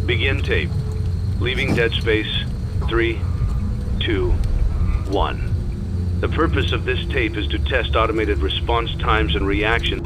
Begin tape. Leaving dead space. 3, 2, 1. The purpose of this tape is to test automated response times and reaction.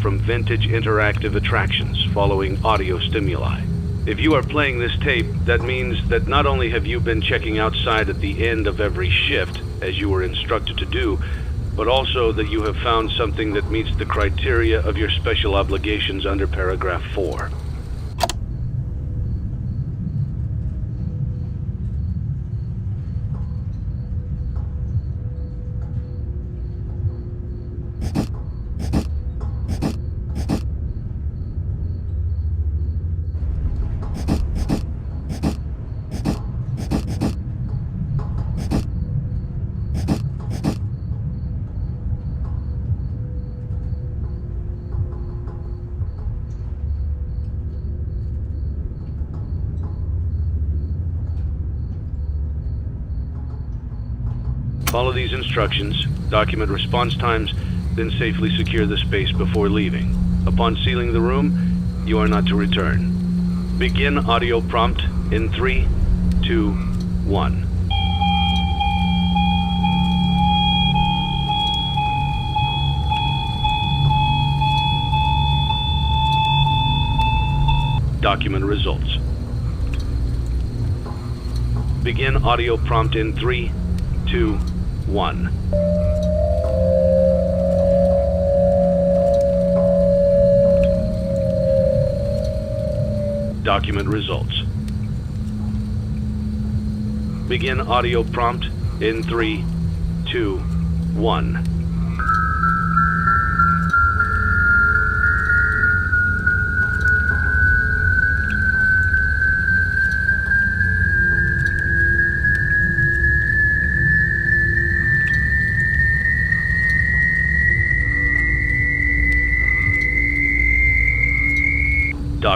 From vintage interactive attractions following audio stimuli. If you are playing this tape, that means that not only have you been checking outside at the end of every shift, as you were instructed to do, but also that you have found something that meets the criteria of your special obligations under paragraph 4. Follow these instructions, document response times, then safely secure the space before leaving. Upon sealing the room, you are not to return. Begin audio prompt in 3, 2, 1. Document results. Begin audio prompt in 3, 2, 1. Document results. Begin audio prompt in 3, 2, 1.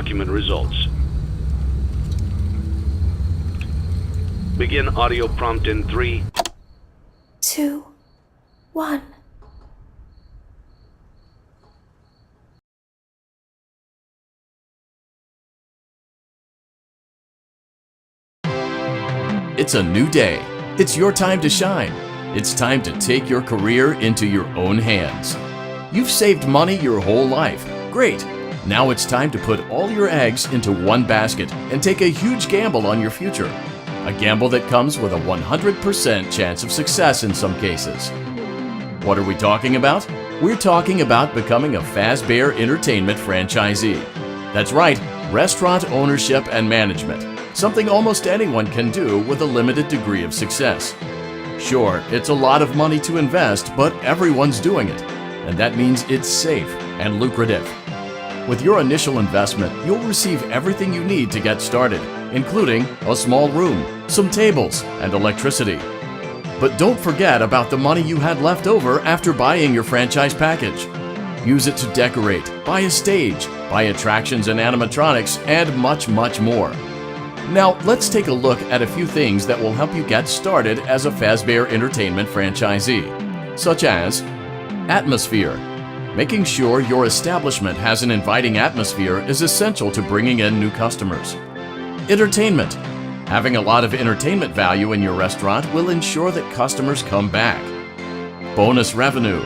document results. Begin audio prompt in 3, 2, 1. It's a new day. It's your time to shine. It's time to take your career into your own hands. You've saved money your whole life. Great. Now it's time to put all your eggs into one basket and take a huge gamble on your future. A gamble that comes with a 100% chance of success in some cases. What are we talking about? We're talking about becoming a Fazbear Entertainment franchisee. That's right, restaurant ownership and management. Something almost anyone can do with a limited degree of success. Sure, it's a lot of money to invest, but everyone's doing it. And that means it's safe and lucrative. With your initial investment, you'll receive everything you need to get started, including a small room, some tables, and electricity. But don't forget about the money you had left over after buying your franchise package. Use it to decorate, buy a stage, buy attractions and animatronics, and much, much more. Now, let's take a look at a few things that will help you get started as a Fazbear Entertainment franchisee, such as atmosphere. Making sure your establishment has an inviting atmosphere is essential to bringing in new customers. Entertainment. Having a lot of entertainment value in your restaurant will ensure that customers come back. Bonus revenue.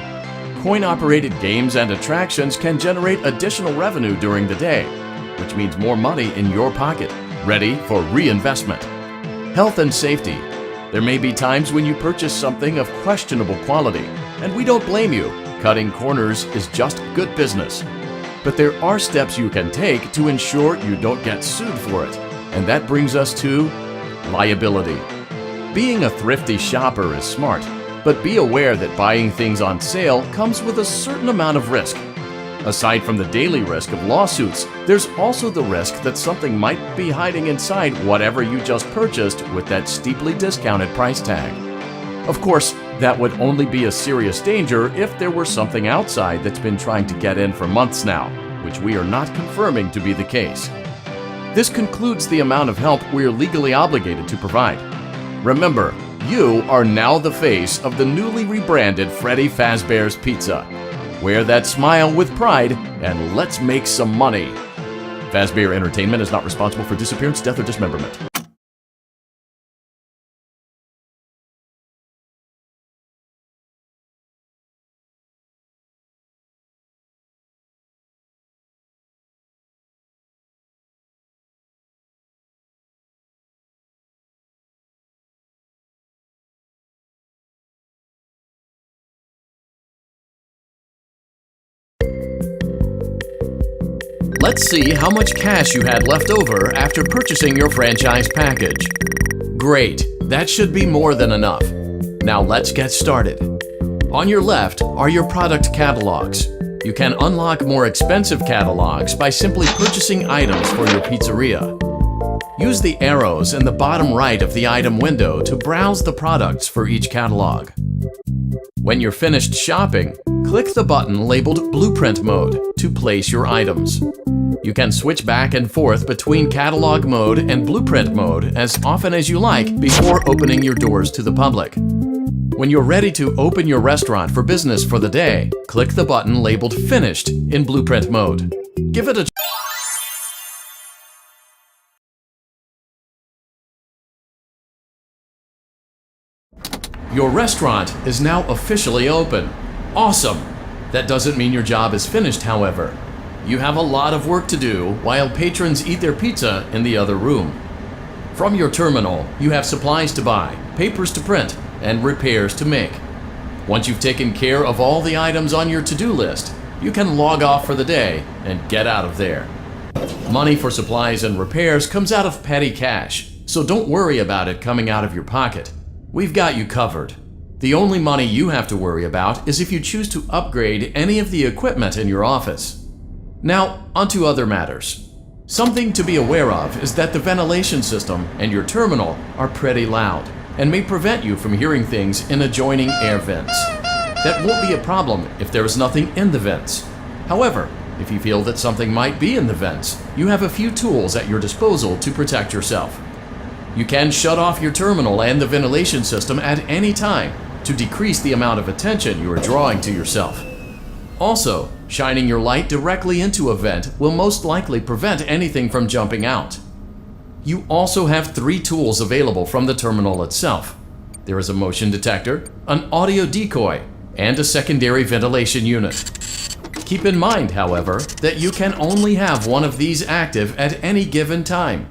Coin-operated games and attractions can generate additional revenue during the day, which means more money in your pocket, ready for reinvestment. Health and safety. There may be times when you purchase something of questionable quality, and we don't blame you. Cutting corners is just good business. But there are steps you can take to ensure you don't get sued for it, and that brings us to liability. Being a thrifty shopper is smart, but be aware that buying things on sale comes with a certain amount of risk. Aside from the daily risk of lawsuits, there's also the risk that something might be hiding inside whatever you just purchased with that steeply discounted price tag. Of course, that would only be a serious danger if there were something outside that's been trying to get in for months now, which we are not confirming to be the case. This concludes the amount of help we are legally obligated to provide. Remember, you are now the face of the newly rebranded Freddy Fazbear's Pizza. Wear that smile with pride, and let's make some money. Fazbear Entertainment is not responsible for disappearance, death, or dismemberment. Let's see how much cash you had left over after purchasing your franchise package. Great, that should be more than enough. Now let's get started. On your left are your product catalogs. You can unlock more expensive catalogs by simply purchasing items for your pizzeria. Use the arrows in the bottom right of the item window to browse the products for each catalog. When you're finished shopping, click the button labeled Blueprint Mode to place your items. You can switch back and forth between Catalog Mode and Blueprint Mode as often as you like before opening your doors to the public. When you're ready to open your restaurant for business for the day, click the button labeled Finished in Blueprint Mode. Give it a Your restaurant is now officially open. Awesome! That doesn't mean your job is finished, however. You have a lot of work to do while patrons eat their pizza in the other room. From your terminal, you have supplies to buy, papers to print, and repairs to make. Once you've taken care of all the items on your to-do list, you can log off for the day and get out of there. Money for supplies and repairs comes out of petty cash, so don't worry about it coming out of your pocket. We've got you covered. The only money you have to worry about is if you choose to upgrade any of the equipment in your office. Now, onto other matters. Something to be aware of is that the ventilation system and your terminal are pretty loud and may prevent you from hearing things in adjoining air vents. That won't be a problem if there is nothing in the vents. However, If you feel that something might be in the vents, you have a few tools at your disposal to protect yourself. You can shut off your terminal and the ventilation system at any time to decrease the amount of attention you are drawing to yourself. Also, shining your light directly into a vent will most likely prevent anything from jumping out. You also have 3 tools available from the terminal itself. There is a motion detector, an audio decoy, and a secondary ventilation unit. Keep in mind, however, that you can only have one of these active at any given time.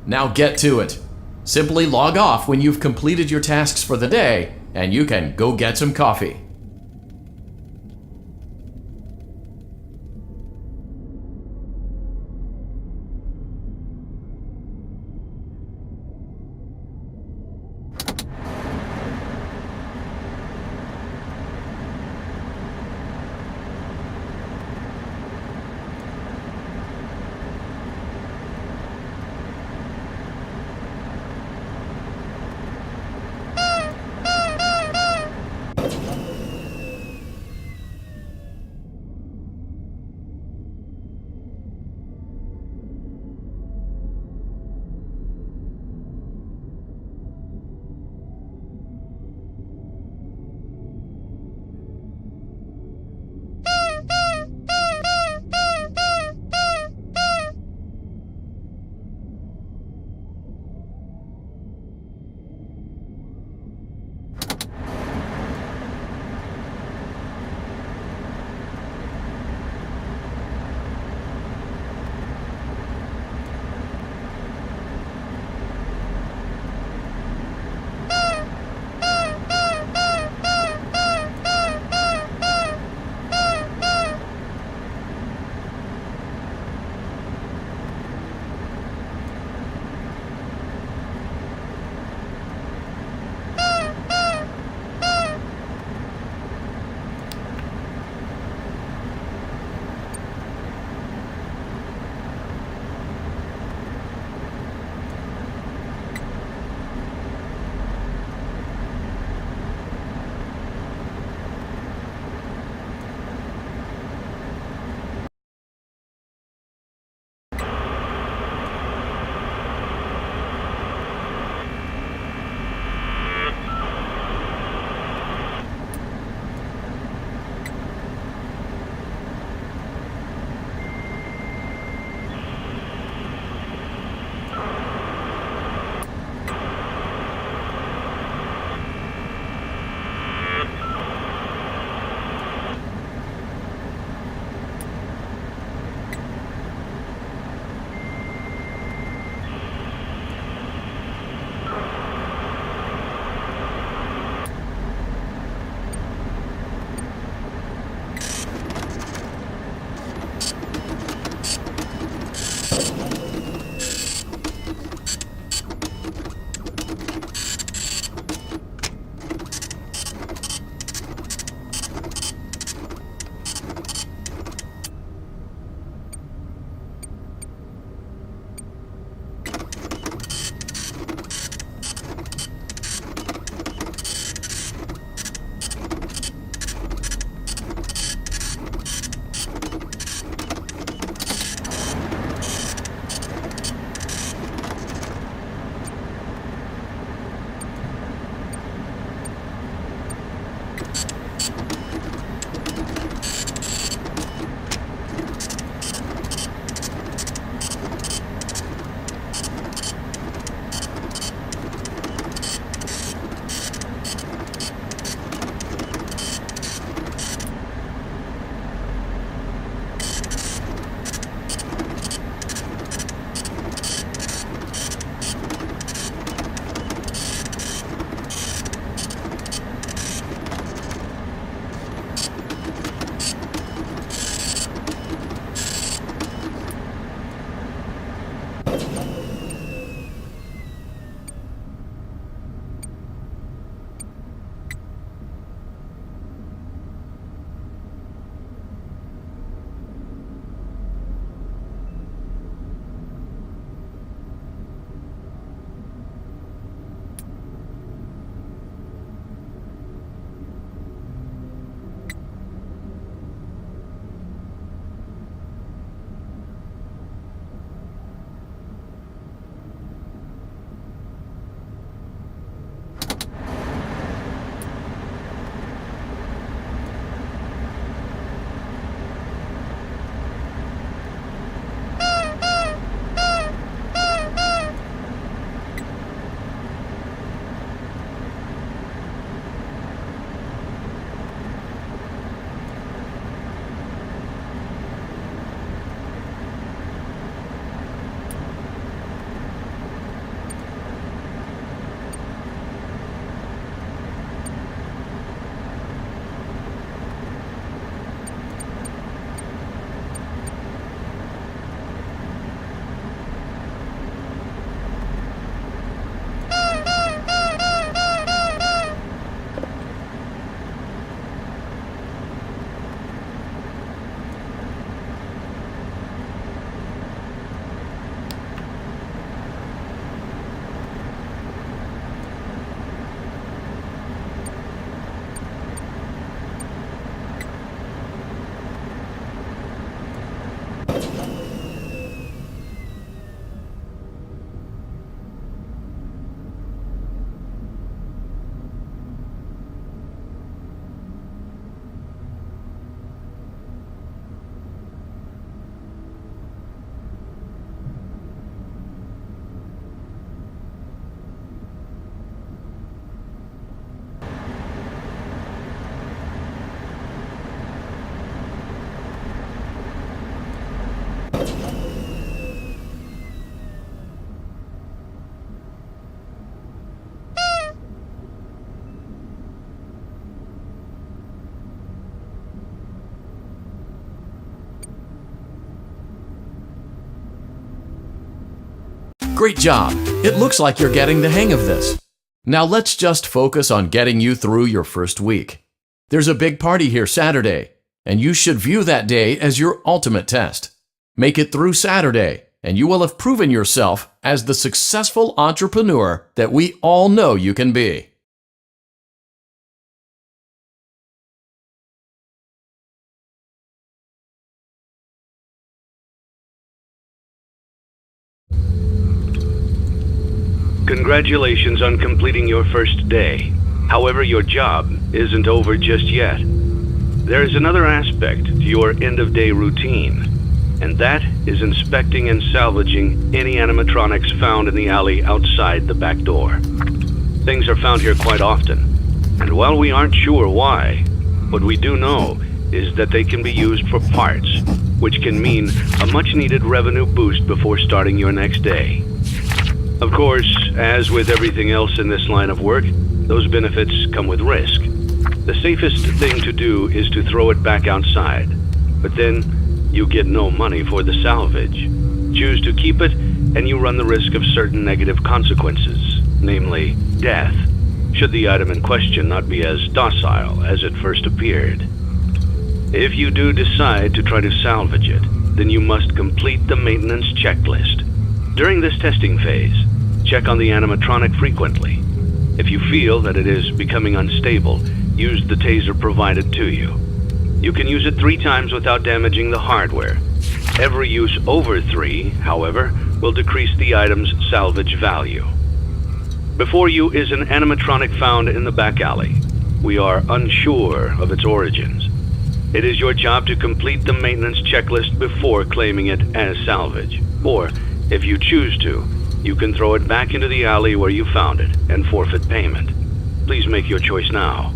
Now get to it. Simply log off when you've completed your tasks for the day, and you can go get some coffee. Great job! It looks like you're getting the hang of this. Now let's just focus on getting you through your first week. There's a big party here Saturday, and you should view that day as your ultimate test. Make it through Saturday, and you will have proven yourself as the successful entrepreneur that we all know you can be. Congratulations on completing your first day. However, your job isn't over just yet. There is another aspect to your end-of-day routine, and that is inspecting and salvaging any animatronics found in the alley outside the back door. Things are found here quite often, and while we aren't sure why, what we do know is that they can be used for parts, which can mean a much-needed revenue boost before starting your next day. Of course, as with everything else in this line of work, those benefits come with risk. The safest thing to do is to throw it back outside, but then you get no money for the salvage. Choose to keep it, and you run the risk of certain negative consequences, namely death, should the item in question not be as docile as it first appeared. If you do decide to try to salvage it, then you must complete the maintenance checklist. During this testing phase, check on the animatronic frequently. If you feel that it is becoming unstable, use the taser provided to you. You can use it 3 times without damaging the hardware. Every use over 3, however, will decrease the item's salvage value. Before you is an animatronic found in the back alley. We are unsure of its origins. It is your job to complete the maintenance checklist before claiming it as salvage. Or, if you choose to, you can throw it back into the alley where you found it and forfeit payment. Please make your choice now.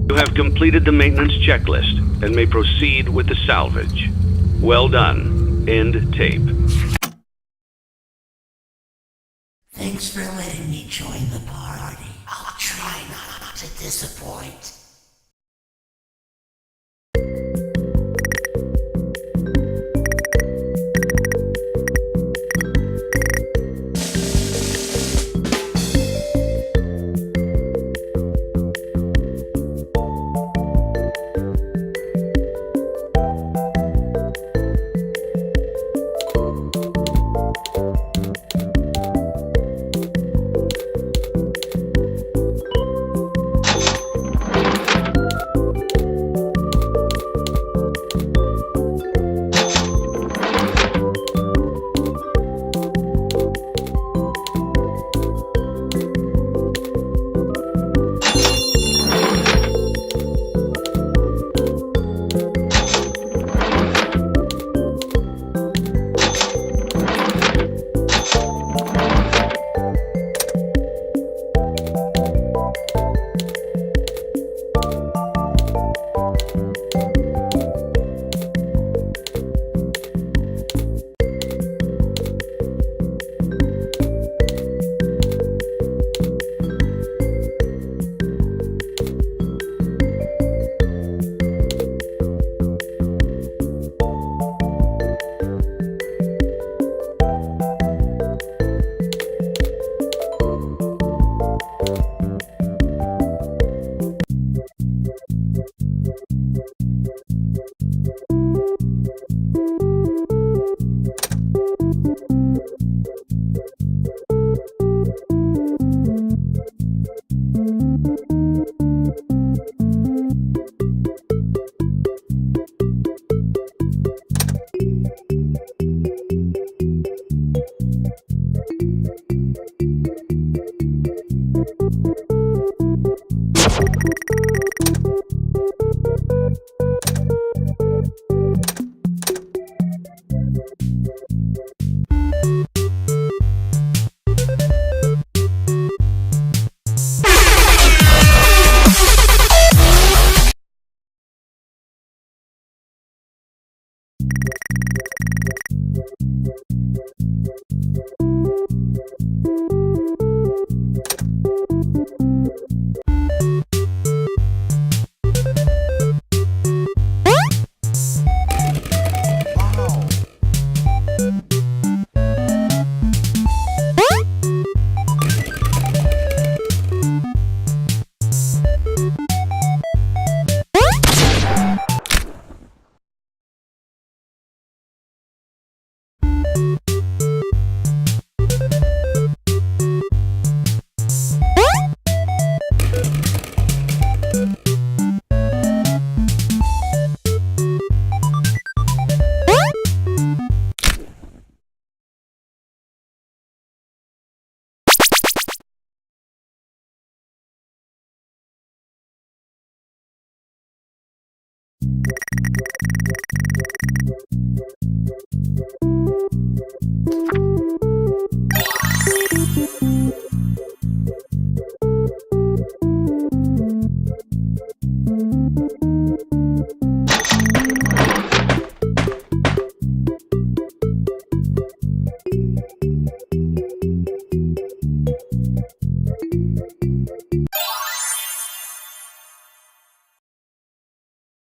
You have completed the maintenance checklist and may proceed with the salvage. Well done. End tape. Thanks for letting me join the party. I'll try not to disappoint. 2,